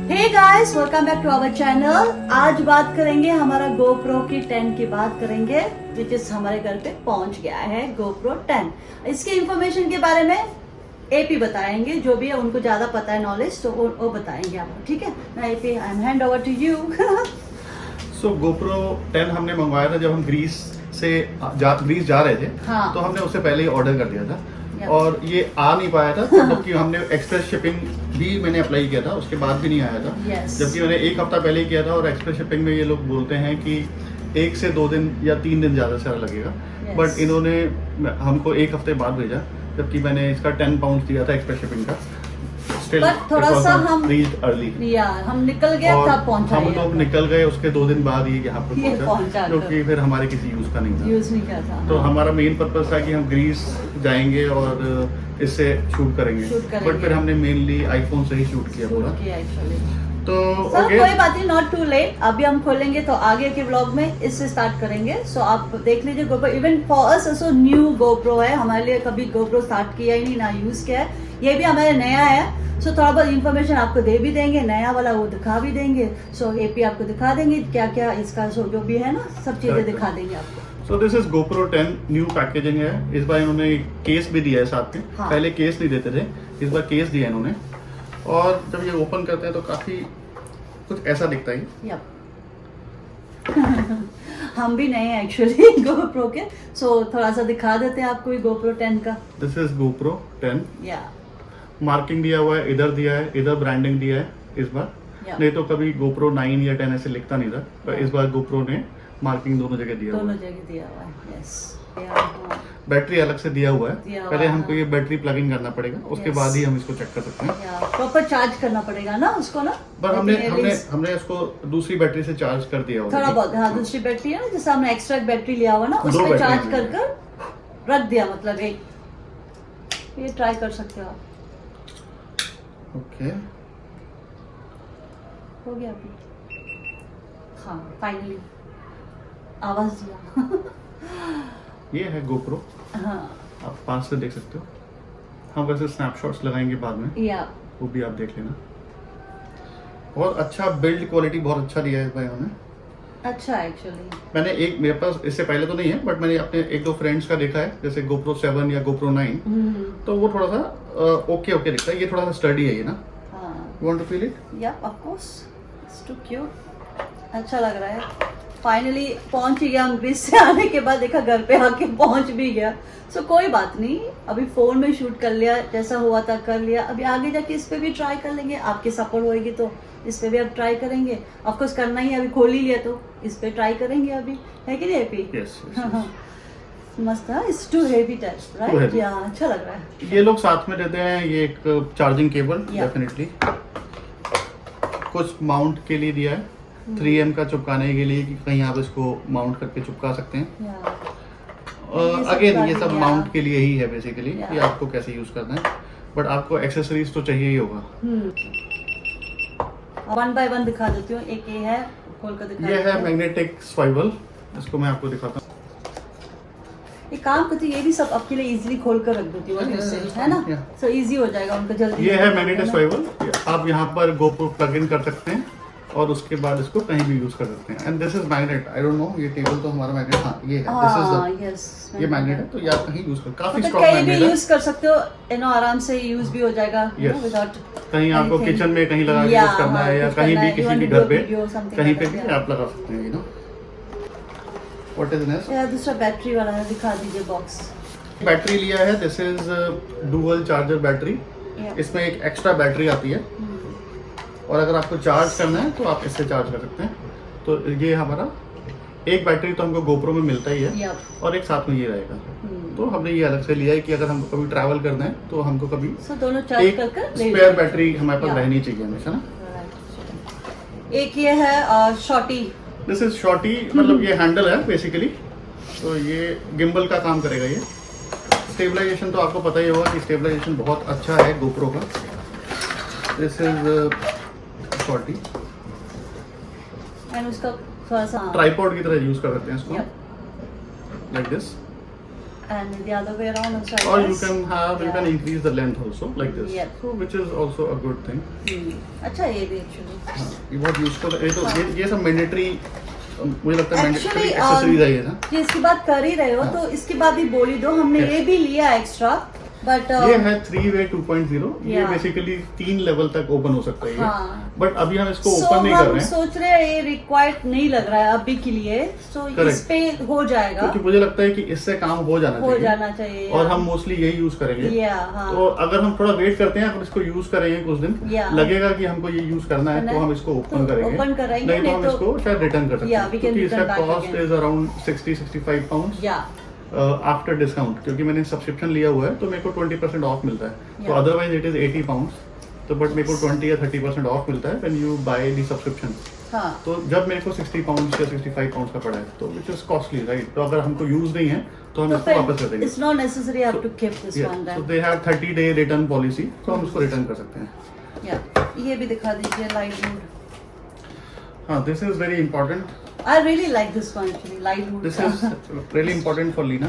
Hey guys, welcome back to our channel. आज बात करेंगे हमारा GoPro की 10 की बात करेंगे, विच इज हमारे घर पे पहुंच गया है GoPro 10। इसके इंफॉर्मेशन के बारे में एपी बताएंगे, जो भी है उनको ज्यादा पता है नॉलेज, तो वो बताएंगे आपको। ठीक है ना AP, I am hand over to you. So GoPro 10 हमने मंगवाया था जब हम ग्रीस जा रहे थे। हाँ। तो हमने उससे पहले ही ऑर्डर कर दिया था। Yep. और ये आ नहीं पाया था, जबकि हमने एक्सप्रेस शिपिंग भी मैंने अप्लाई किया था, उसके बाद भी नहीं आया था। Yes. जबकि मैंने एक हफ्ता पहले ही किया था, और एक्सप्रेस शिपिंग में ये लोग बोलते हैं कि 1 से 2 दिन या 3 दिन ज़्यादा से ज़्यादा लगेगा। Yes. बट इन्होंने हमको एक हफ्ते बाद भेजा, जबकि मैंने इसका 10 पाउंड दिया था एक्सप्रेस शिपिंग का। But थोड़ा सा हम अर्ली या हम निकल गए तब पहुंचा। हम लोग निकल गए उसके 2 दिन बाद ही यहाँ पर ये पहुंचा, पहुंचा जो कि फिर हमारे किसी यूज का नहीं था। यूज नहीं किया था। तो हमारा मेन पर्पस था कि हम ग्रीस जाएंगे और इससे शूट करेंगे। बट फिर हमने मेनली आईफोन से ही शूट किया पूरा। तो सर कोई बात नहीं, नॉट टू लेट। अभी हम खोलेंगे तो आगे के व्लॉग में इससे स्टार्ट करेंगे। सो आप देख लीजिए GoPro, even for us also new GoPro है, हमारे लिए कभी GoPro स्टार्ट किया ही नहीं, ना यूज किया है, ये भी हमारे नया है। सो थोड़ा बहुत इन्फॉर्मेशन आपको दे भी देंगे, नया वाला वो दिखा भी देंगे। सो एपी आपको दिखा देंगे क्या क्या इसका जो भी है ना, सब चीजें दिखा देंगे आपको। सो this is GoPro 10 new packaging है। इस बार इन्होंने केस भी दिया है साथ में। हाँ। पहले केस नहीं देते थे, इस बार केस दिया इन्होंने। और जब ये ओपन करते हैं तो काफी कुछ ऐसा दिखता है। यप। हम भी नए हैं एक्चुअली GoPro के, सो थोड़ा सा दिखा देते हैं आपको GoPro 10 का। This is GoPro 10। या मार्किंग दिया हुआ है, इधर दिया है, इधर ब्रांडिंग दिया है इस बार। Yeah. नहीं तो कभी GoPro 9 या 10 ऐसे लिखता नहीं था, पर इस बार GoPro ने मार्किंग दोनों जगह दिया हुआ दोनों है। जगह दिया हुआ है। यस। बैटरी अलग से दिया हुआ है। दिया हुआ पहले है। हमको ये बैटरी प्लग इन करना पड़ेगा, उसके Yes. बाद ही हम इसको चेक कर सकते हैं। प्रॉपर चार्ज करना पड़ेगा ना उसको ना। पर हमने At हमने least हमने इसको दूसरी बैटरी से चार्ज कर दिया थोड़ा already। बहुत, हाँ दूसरी बैटरी है ना, जैसे हमने एक्स्ट्रा बैटरी लिया हुआ ना, उस दो पे बैटरी चार्ज हैं। कर कर रख दिया, मतलब एक। ये ट्राई कर सकते हो आप। ओके। हो गया अभी। हाँ फाइनली आवाज दिया। ये है GoPro, हाँ आप पास से देख सकते हो। हम वैसे स्नैपशॉट्स लगाएंगे बाद में, या वो भी आप देख लेना। बहुत अच्छा बिल्ड क्वालिटी, बहुत अच्छा दिया है इस भाई उन्होंने। अच्छा एक्चुअली। मैंने एक, मेरे पास इससे पहले तो नहीं है, बट मैंने अपने 1-2 फ्रेंड्स का देखा है, जैसे GoPro 7 या GoPro 9, तो वो थोड़ा सा ओके दिखता है। ये थोड़ा सा स्टडी है ये ना। हाँ you want to feel it? या of course, it's too cute. अच्छा लग रहा है। फाइनली पहुंच ही गया हम ग्रीस से आने के बाद, देखा घर पे आके पहुंच भी गया। सो कोई बात नहीं, अभी फोन में शूट कर लिया, जैसा हुआ था कर लिया। अभी आगे जाके इस पे भी ट्राई कर लेंगे, आपकी सपोर्ट होएगी तो इस पे भी अब ट्राई करेंगे। ऑफ कोर्स करना ही है, अभी खोल ही लिया तो इस पे ट्राई करेंगे अभी, है कि नहीं हैप्पी? यस। मस्त है। It's too heavy touch, right? या अच्छा लग रहा है। ये लोग साथ में देते हैं ये एक चार्जिंग केबल, Yeah. डेफिनेटली। कुछ माउंट के लिए दिया है, 3M का चिपकाने के लिए, कि कहीं आप इसको माउंट करके चिपका सकते हैं। या अगेन ये सब charging, माउंट yeah. के लिए ही है बेसिकली, कि Yeah. आपको कैसे यूज करना है। बट आपको एक्सेसरीज तो चाहिए ही होगा। वन बाय वन दिखा देती हूँ। एक ये है, खोल कर दिखा ये देती है हूँ। मैग्नेटिक स्वाइवल, इसको मैं आपको दिखाता हूँ। एक काम करती हूँ, ये भी सब आपके लिए इजीली खोल कर रख देती हूँ Yeah, इससे, yeah, है ना? yeah. सो इजी हो जाएगा उनको जल्दी। ये है मैग्नेटिक स्वाइवल। आप यहाँ पर GoPro प्लग इन कर सकते हैं, और उसके बाद इसको कहीं भी यूज कर सकते हैं। And this is magnet. I don't know, ये टेबल तो हमारा मैग्नेट, हाँ ये है, हाँ दिस इज यस, ये मैग्नेट है, तो ये आप कहीं यूज कर, काफी मतलब स्ट्रॉन्ग कहीं भी मैग्नेट है। यूज कर सकते हो, यू नो, आराम से यूज भी हो जाएगा Yes. विदाउट कहीं आपको anything. किचन में कहीं लगा के Yeah, यूज करना हाँ, है, या कुछ कहीं करना भी है, किसी even के video, घर पे video, something कहीं like पे that, भी yeah. आप लगा सकते हैं, you know. What is next? या दूसरा बैटरी वाला है, दिखा दीजिए बॉक्स। बैटरी लिया है, this is dual charger battery. इसमें एक एक्स्ट्रा बैटरी आती है, और अगर आपको चार्ज करना है तो आप इससे चार्ज कर सकते हैं। तो ये हमारा एक बैटरी तो हमको GoPro में मिलता ही है, और एक साथ में ये रहेगा। तो हमने ये अलग से लिया है कि अगर हमको कभी ट्रैवल करना है तो हमको कभी सो दोनों चार्ज एक कर कर ले स्पेयर बैटरी हमारे पास Yeah. रहनी चाहिए हमेशा ना। एक ये है शॉर्टी। दिस इज शॉर्टी, मतलब ये हैंडल है बेसिकली, तो ये गिम्बल का काम करेगा। ये स्टेबलाइजेशन तो आपको पता ही होगा कि स्टेबलाइजेशन बहुत अच्छा है GoPro का। दिस इज शॉर्टी, एंड उसका थोड़ा सा ट्राइपॉड की तरह यूज कर सकते हैं इसको, Yep. Like this. and the other way around also. I Or you guess. you can increase the length also like this. Yeah. So which is also a good thing. अच्छा ये भी actually. हाँ, ये बहुत यूजफुल है। ये सब mandatory, मुझे लगता है मैंडेटरी Actually, एक्सेसरीज है ये ना। ये इसकी बात कर ही रहे हो तो इसकी बात भी बोली दो, हमने Yes. ये भी लिया एक्स्ट्रा बट ये है 3-way 2.0। ये Yeah. बेसिकली 3 लेवल तक ओपन हो सकता है। हाँ। बट अभी हम इसको So, ओपन नहीं कर हम रहे हैं सोच रहे हैं ये रिक्वायर्ड नहीं लग रहा है अभी के लिए, so Correct. इस पे हो जाएगा, क्योंकि मुझे लगता है कि इससे काम हो जाना चाहिए और हम मोस्टली यही यूज करेंगे। हाँ तो अगर हम थोड़ा वेट करते हैं, अगर इसको यूज करेंगे कुछ दिन, Yeah. लगेगा कि हमको ये यूज करना है तो हम इसको ओपन तो करेंगे। open कराएंगे, नहीं तो नहीं हम तो- इसको शायद रिटर्न कर सकते Yeah, हैं, we can क्योंकि इसका return back cost again. Is around 60-65 pound या आफ्टर डिस्काउंट, क्योंकि मैंने सब्सक्रिप्शन लिया हुआ है तो मेरे को 20% ऑफ मिलता है। तो Yeah. Otherwise it is 80 pound, तो बट मेरे को 20 या 30% ऑफ मिलता है when you by the subscription. हाँ तो जब मेरे को 60 पाउंड या 65 पाउंड का पड़ा है तो विच इज कॉस्टली, राइट। तो अगर हमको यूज नहीं है तो हम तो इसको वापस कर देंगे। It's not necessary have to keep this one so then. They have 30 day return policy, तो हम उसको रिटर्न कर सकते हैं। या ये भी दिखा दीजिए लाइट मूड। हाँ, this is very important. I really like this one actually, light mood. This is really important for Leena.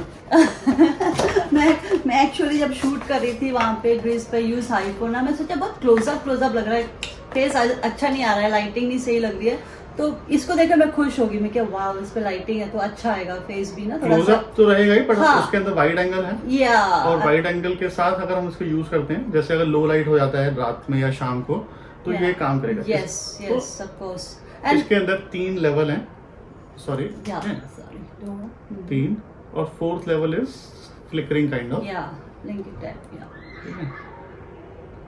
मैं एक्चुअली जब शूट कर रही थी वहाँ पे ग्रीस पे यूज आईफोन ना, मैं सोचा बहुत क्लोजअप लग रहा है, फेस अच्छा नहीं आ रहा है, लाइटिंग नहीं सही लग रही है, तो इसको देखकर मैं खुश होगी, मैं क्या वाह इस पे लाइटिंग है तो अच्छा आएगा, फेस भी ना थोड़ा सा। क्लोजअप तो रहेगा ही, पर हाँ। उसके अंदर वाइड एंगल है या और वाइड एंगल के साथ अगर हम इसको यूज करते हैं, जैसे अगर लो लाइट हो जाता है रात में या शाम को, तो ये काम करेगा। यस तो यस ऑफ कोर्स एंड इसके अंदर 3 लेवल हैं, सॉरी या सॉरी 3, और 4th level is flickering kind of. या लिंक इट या ठीक है,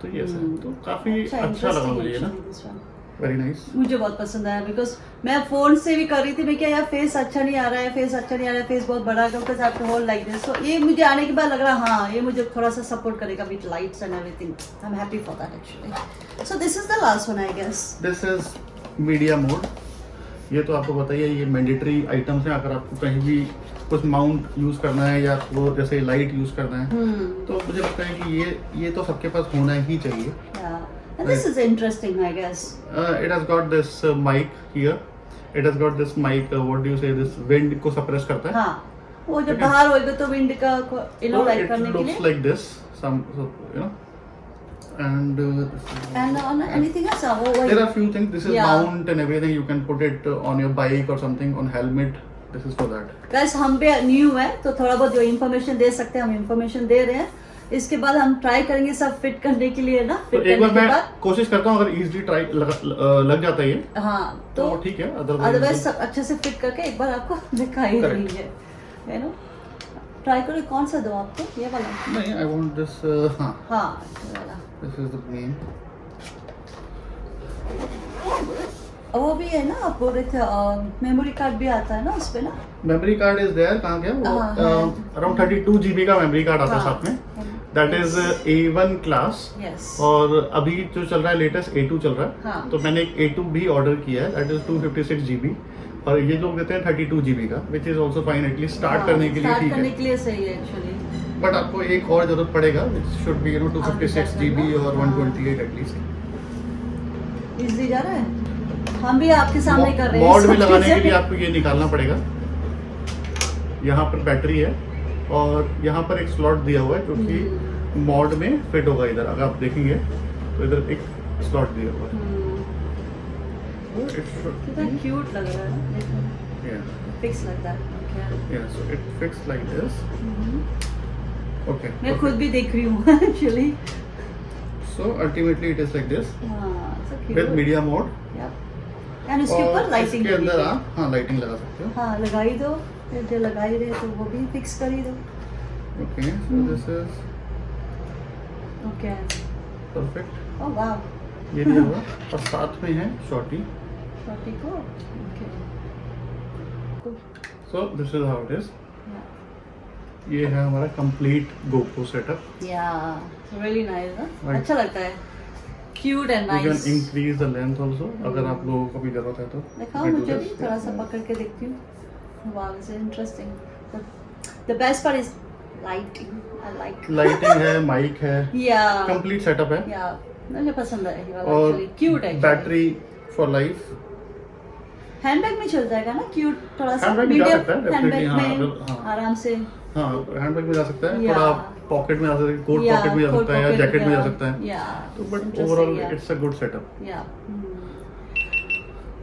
तो ये सब तो काफी अच्छा लगा मुझे ये ना, वेरी नाइस। मुझे बहुत पसंद आया बिकॉज मैं फोन से भी कर रही थी, मैं क्या यार फेस अच्छा नहीं आ रहा है, फेस अच्छा नहीं आ रहा है, फेस बहुत बड़ा है, because I have to hold like this. So ये मुझे आने के बाद लग रहा हाँ ये मुझे थोड़ा सा सपोर्ट करेगा with lights and everything. I am happy for that actually. So this is the last one I guess. This is media mode. ये तो आपको बताइए, ये मैंडेटरी आइटम्स हैं। अगर आपको कहीं भी कुछ माउंट यूज करना है या वो जैसे लाइट यूज करना है, तो मुझे लगता है कि ये तो सबके पास होना ही चाहिए। And this is interesting, I guess. It has got this mic here. It has got this mic. What do you say? This wind को suppress करता है। हाँ, वो जब ठीक है। बाहर होएगा तो विंड का So लाइक it करने के looks लिए। like this. Some, so, you know. And And on anything else? वो there वही। are few things. This is Yeah. mount and everything. You can put it on your bike or something, on helmet. This is for that. Guys, हम पे new है तो थोड़ा बहुत जो information दे सकते हैं हम इन्फॉर्मेशन दे रहे हैं। इसके बाद हम ट्राई करेंगे सब फिट करने के लिए ना, तो फिट एक बार करने के मैं बाद कोशिश करता हूँ, अगर इजीली ट्राई लग जाता है ये, हाँ तो तो ठीक है। अदरवाइज अदरवाइज सब अच्छे से फिट करके एक बार आपको दिखाई Correct. देंगे, है ना। ट्राई करो, कौन सा दो आपको, ये वाला? नहीं, आई वांट दिस। हाँ, हाँ ये वाला। This is the main. और वो भी है ना, आप बोल रहे थे मेमोरी कार्ड भी आता है ना उस पे ना। Memory card is there. कहाँ गया वो? हाँ। अराउंड 32 GB का मेमोरी कार्ड आता है हाँ। साथ में। That is A1 class. Yes और अभी जो चल रहा है लेटेस्ट A2 चल रहा है। हाँ। तो मैंने एक A2 भी ऑर्डर किया है, दैट इज 256 GB। और ये लोग देते हैं 32 GB का, which is also fine, at least start करने के लिए स्टार्ट ठीक करने है। के लिए सही है एक्चुअली। बट आपको एक और जरूरत पड़ेगा, विच शुड बी 256 GB और 128 एटलीस्ट। इजली जा रहा है, हम भी आपके सामने कर रहे हैं। मॉड में सब लगाने के चीज़ें। लिए आपको ये निकालना पड़ेगा। यहाँ पर बैटरी है और यहाँ पर एक स्लॉट दिया हुआ है जो कि मॉड में फिट होगा। इधर अगर आप देखेंगे तो इधर एक स्लॉट दिया हुआ है। It should कितना be- क्यूट लग रहा है, देखो yeah, फिक्स लग रहा है। Okay. yeah, so it fits like this. Okay. मैं okay. खुद भी देख रही हूँ actually. So ultimately it is like this हाँ so with cute. media mode. And उसके ऊपर और लाइटिंग इसके अंदर आप हाँ लाइटिंग लगा सकते हो। हाँ लगा ही दो, फिर जो लगा ही रहे तो वो भी फिक्स कर ही दो। Okay, so this is okay perfect. ओह वाह, ये दिया हुआ और साथ में है शॉर्टी। छोटी को okay So this is how it is. ये है हमारा complete GoPro setup. या रियली नाइस। Right. अच्छा लगता है, cute and You can nice. increase the length also अगर आप लोगों को भी जरूरत है तो। दिखाओ I do मुझे this. भी, थोड़ा सा पकड़ के देखती हूँ। वाह it's interesting. The best part is lighting, I like. Lighting है, माइक है, या कंप्लीट सेटअप है। या मुझे पसंद है ये वाला और एक्चुअली, क्यूट है बैटरी फॉर लाइफ। हैंडबैग में चल जाएगा ना, क्यूट थोड़ा सा हैंडबैग में जा मीडियम सकता है, हैंडबैग definitely, में हाँ। आराम से। हाँ, हैंडबैग में जा सकता है, Yeah. थोड़ा पॉकेट में जा सकता है, कोट Yeah, पॉकेट में जा coat सकता है या pocket जैकेट में जा वगैरह। सकता है। Yeah, तो but interesting, overall yeah. It's a good setup. Yeah.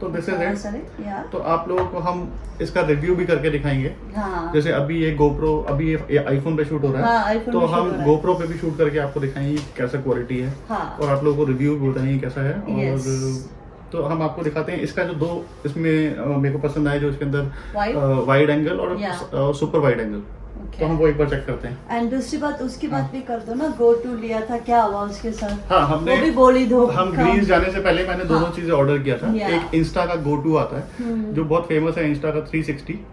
तो दिस इज बहुत इट। सारे, yeah. तो आप लोगों को हम इसका रिव्यू भी करके दिखाएंगे। हाँ। जैसे अभी ये गोप्रो, अभी ये आईफोन पे शूट हो रहा है, हाँ, iPhone तो पे shoot हम हो रहा है। गोप्रो पे भी शूट करके आपको दिखाएंगे कैसा क्वालिटी है, हाँ। और आप लोगों को रिव्यू भी बताएंगे कैसा है। Yes. और तो हम आपको दिखाते हैं इसका जो दो इसमें मेरे को पसंद आए, जो इसके अंदर Wide? वाइड एंगल और Yeah. Super wide angle. Okay. तो हम वो एक बार चेक करते हैं। एंड दूसरी बात, उसकी बात भी कर दो ना, गो टू लिया था, क्या हुआ उसके साथ? हाँ, हमने वो भी बोली दो। हम ग्रीस जाने से पहले मैंने दोनों हाँ। चीजें ऑर्डर किया था। Yeah. एक इंस्टा का गो टू आता है जो बहुत फेमस है, इंस्टा का 360।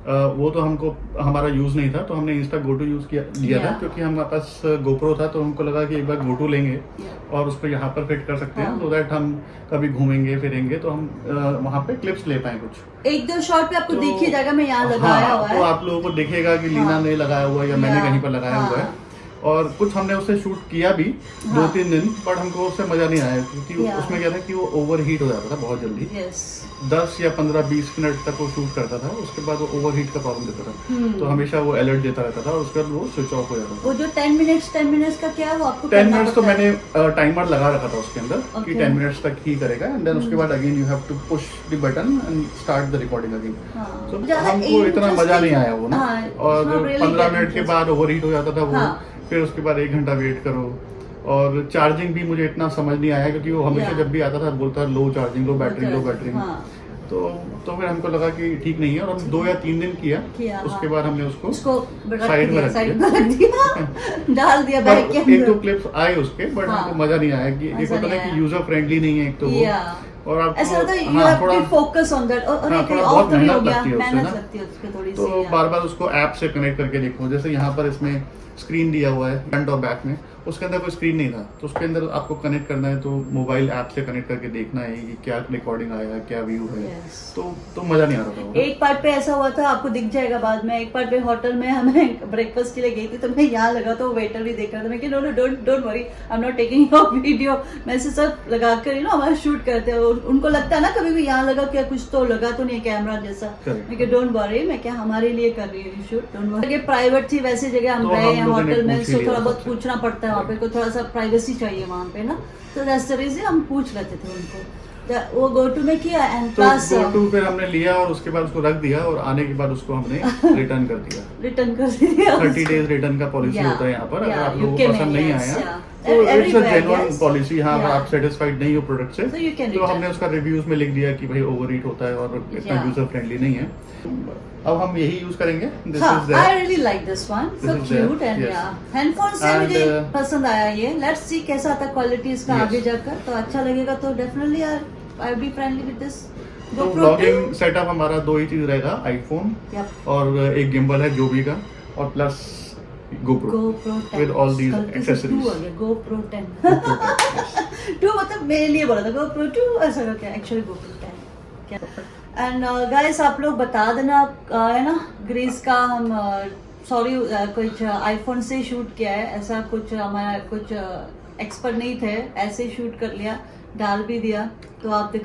वो तो हमको हमारा यूज नहीं था, तो हमने इंस्टा गो टू यूज लिया था, Yeah. क्योंकि हमारे पास गोप्रो था, तो हमको लगा कि एक बार गो टू लेंगे Yeah. और उसको यहाँ पर फिट कर सकते हैं, हाँ। so दैट हम कभी घूमेंगे फिरेंगे तो हम वहाँ पे क्लिप्स ले पाए कुछ। एक दो शॉट पे आपको तो- दिख ही जाएगा, मैं यहाँ लगाया हाँ, हुआ तो है। आप लोगों को दिखेगा कि लीना हाँ। ने लगाया हुआ है या मैंने Yeah. कहीं पर लगाया हुआ है। हाँ। और कुछ हमने उससे शूट किया भी हाँ। 2-3 दिन, बट हमको उससे मजा नहीं आया, क्योंकि Yeah. उसमें क्या था कि वो ओवर हीट हो जाता था बहुत जल्दी। यस। 10 या 15-20 मिनट तक वो शूट करता था, उसके बाद वो ओवर हीट का प्रॉब्लम देता था, तो हमेशा वो अलर्ट देता रहता था, और उसके बाद वो स्विच ऑफ हो जाता था। वो जो 10 मिनट्स का क्या है, वो आपको 10 करना मिनट्स तो पड़ता है। मैंने टाइमर लगा रखा था उसके अंदर कि Okay. 10 मिनट्स तक ही करेगा, एंड देन उसके बाद again you have to push the button and start the recording again. हाँ। तो ज्यादा हमको इतना मजा नहीं आया वो ना। हाँ, और it's not really 15 that minute के interesting. बाद ओवर हीट हो जाता था वो। हाँ। फिर उसके बाद 1 घंटा वेट करो, और चार्जिंग भी मुझे इतना समझ नहीं आया, क्योंकि वो हमेशा Yeah. जब भी आता था बोलता लो चार्जिंग, लो बैटरी। हाँ। तो फिर हमको लगा कि ठीक नहीं है, और हम 2 या 3 दिन किया। उसके हाँ। बाद हमने उसको उसको साइड में रख साइड में रख दिया, डाल दिया बैग के एक दो अंदर। क्लिप्स आए उसके, बट हाँ। हमको मजा नहीं आया कि एक मजा होता नहीं है कि आया। यूजर फ्रेंडली नहीं है एक तो वो, Yeah. और आपको ऐसा होता है, यू हाँ, हैव थोड़ा टू फोकस ऑन दैट। और हाँ, एक थोड़ा ऑफ बहुत तो भी हो मेहनत गया, लगती है उससे मेहनत ना। लगती है उसके थोड़ी तो सी। बार बार उसको ऐप से कनेक्ट करके देखो। जैसे यहाँ पर इसमें स्क्रीन दिया हुआ है फ्रंट और बैक में, उसके अंदर कोई स्क्रीन नहीं था, तो उसके अंदर आपको कनेक्ट करना है, तो मोबाइल ऐप से कनेक्ट करके देखना है कि क्या रिकॉर्डिंग आया, क्या व्यू है। Yes. तो मजा नहीं आ रहा था वो। एक पार्ट पे ऐसा हुआ था, आपको दिख जाएगा बाद में। एक पार्ट पे होटल में हमें ब्रेकफास्ट के लिए गई थी, तो मैं यहाँ लगा तो वेटर भी देख रहा था। मैं कि no don't worry, I am not taking your video. मैं से सब लगा कर हमारा शूट करते हैं। उनको लगता है ना कभी भी यहाँ लगा क्या, कुछ तो लगा तो नहीं कैमरा जैसा। Correct. मैं कि डोंट वरी, मैं क्या हमारे लिए कर रही हूँ शूट, डोंट वरी। प्राइवेट थी, वैसी जगह हम तो गए हम हैं लोगों ने होटल में, पूछ ही सो लिया थोड़ा बहुत सबसे। पूछना पड़ता है वहाँ पे, को थोड़ा सा प्राइवेसी चाहिए वहाँ पे ना, तो दैट्स द रीजन हम पूछ लेते थे उनको। वो गो टू में किया एंड तो प्लस गो टू फिर हमने लिया, और उसके बाद उसको रख दिया, और आने के बाद उसको हमने रिटर्न कर दिया। रिटर्न कर दिया। 30 डेज रिटर्न का पॉलिसी Yeah. होता है यहाँ पर। अगर Yeah, आप लोगों UK को में, पसंद नहीं yes, आया yeah. तो it's a Everywhere, genuine yes. Policy. हाँ, अगर Yeah. आप सेटिस्फाइड नहीं हो प्रोडक्ट से, So you can तो return. हमने उसका रिव्यूज में लिख दिया कि भाई ओवर हीट होता है और इतना Yeah. यूजर फ्रेंडली नहीं है। अब हम यही यूज करेंगे। दिस हाँ, is I really like this one. So This is there, cute and yes. yeah. Handphone से And, मुझे पसंद आया ये। Let's see कैसा आता क्वालिटी इसका Yes. आगे जाकर, तो अच्छा लगेगा तो definitely I'll be friendly with this. तो GoPro ब्लॉगिंग सेटअप हमारा 2 ही चीज रहेगा, आईफोन Yep. और एक गिम्बल है जोबी का, और plus GoPro GoPro 10 with all these गलती से accessories. 2 आ गया, GoPro 10 2 मतलब मेरे लिए बोला था, GoPro 2 ऐसा क्या, एक्चुअली GoPro 10 क्या। एंड गाइस आप लोग बता देना, है ना, ग्रीस का हम सॉरी कुछ आईफोन से शूट किया है, ऐसा कुछ हमारा कुछ एक्सपर्ट नहीं थे, ऐसे ही शूट कर लिया, डाल भी दिया। तो आप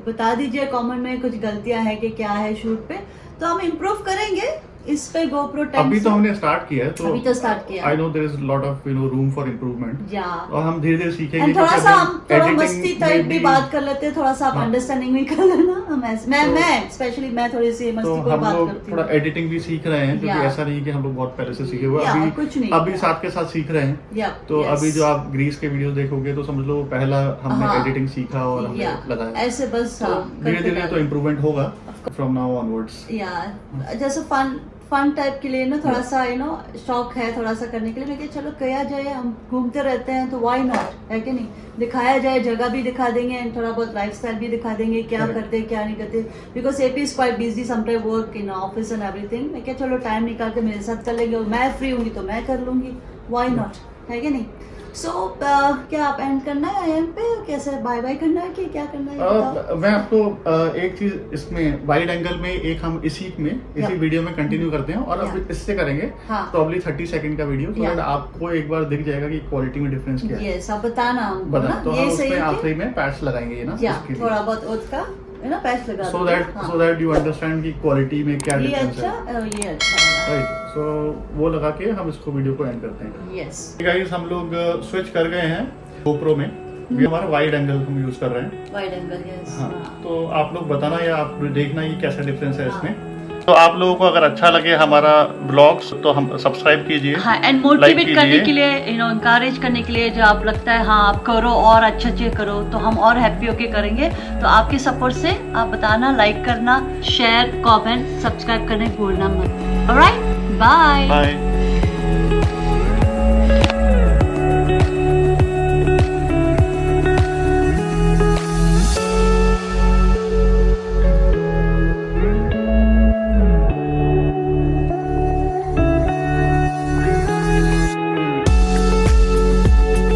बता दीजिए कमेंट में कुछ गलतियां है कि क्या है शूट पे, तो हम इम्प्रूव करेंगे इस पे GoPro 10 अभी तो से। हमने स्टार्ट किया है, अभी तो start किया। I know there is lot of room for improvement, या और हम धीरे धीरे सीखेंगे। एंड थोड़ा क्योंकि सा अभी हम थोड़ा editing मस्ती में टाइप भी बात कर लेते हैं, थोड़ा सा आप हाँ। अंडरस्टैंडिंग भी कर लेना। हम ऐसे मैं स्पेशली मैं थोड़ी सी तो मस्ती को हम बात लोग करती थोड़ा हूँ। एडिटिंग भी सीख रहे हैं, क्योंकि Yeah. ऐसा नहीं कि हम लोग बहुत पहले से सीखे हुए। Yeah, कुछ नहीं, अभी yeah. साथ के साथ सीख रहे हैं। Yeah, तो yes. अभी जो आप ग्रीस के वीडियो देखोगे तो समझ लो पहला हमने हाँ। एडिटिंग सीखा और हमने या लगाया। ऐसे बस तो हाँ, धीरे करते धीरे तो जाना। इम्प्रूवमेंट होगा फ्रॉम नाउ ऑनवर्ड्स। या जैसे फन टाइप के लिए ना थोड़ा सा शौक है थोड़ा सा करने के लिए। मैं कि चलो किया जाए, हम घूमते रहते हैं तो व्हाई नॉट, है कि नहीं, दिखाया जाए, जगह भी दिखा देंगे एंड थोड़ा बहुत लाइफस्टाइल भी दिखा देंगे, क्या Correct. करते क्या नहीं करते, because AP is quite busy sometime work in office and everything. मैं क्या चलो टाइम निकाल के मेरे साथ कर लेंगे, और मैं फ्री होंगी तो मैं कर लूंगी, व्हाई नॉट, है कि नहीं। सो क्या आप एंड करना है एंड पे, कैसे बाय बाय करना है कि क्या करना है बताओ? मैं आपको एक चीज इसमें वाइड एंगल में एक हम इसी Yeah. वीडियो में कंटिन्यू करते हैं, और अब Yeah. इससे करेंगे हाँ। प्रॉब्ली 30 सेकंड का वीडियो, तो Yeah. that आपको एक बार दिख जाएगा कि क्वालिटी में डिफरेंस क्या है। यस आप बताना हमको बता ना, तो हम ये उसमें सही है आखिरी में पैड्स लगाएंगे ये ना या उसके लिए। थोड़ा बहुत ओथ का है ना, पैच लगा so दोगे, that हाँ। so that you understand कि क्वालिटी में क्या ये डिफरेंस अच्छा है, ये अच्छा राइट। सो वो लगा के हम इसको वीडियो को एंड करते हैं। यस। गाइस हम लोग स्विच कर गए हैं GoPro में, ये हमारा वाइड एंगल हम यूज कर रहे हैं। Wide angle, yes. हाँ, तो आप लोग बताना या आप देखना ये कैसा डिफरेंस है इसमें। तो आप लोगों को अगर अच्छा लगे हमारा ब्लॉग्स तो हम सब्सक्राइब कीजिए, हाँ, एंड मोटिवेट करने के लिए, इंकरेज करने के लिए, जो आप लगता है हाँ आप करो और अच्छे करो, तो हम और हैप्पी होके करेंगे। तो आपके सपोर्ट से आप बताना, लाइक करना, शेयर, कमेंट, सब्सक्राइब करने भूलना मत। Alright, bye. बाय।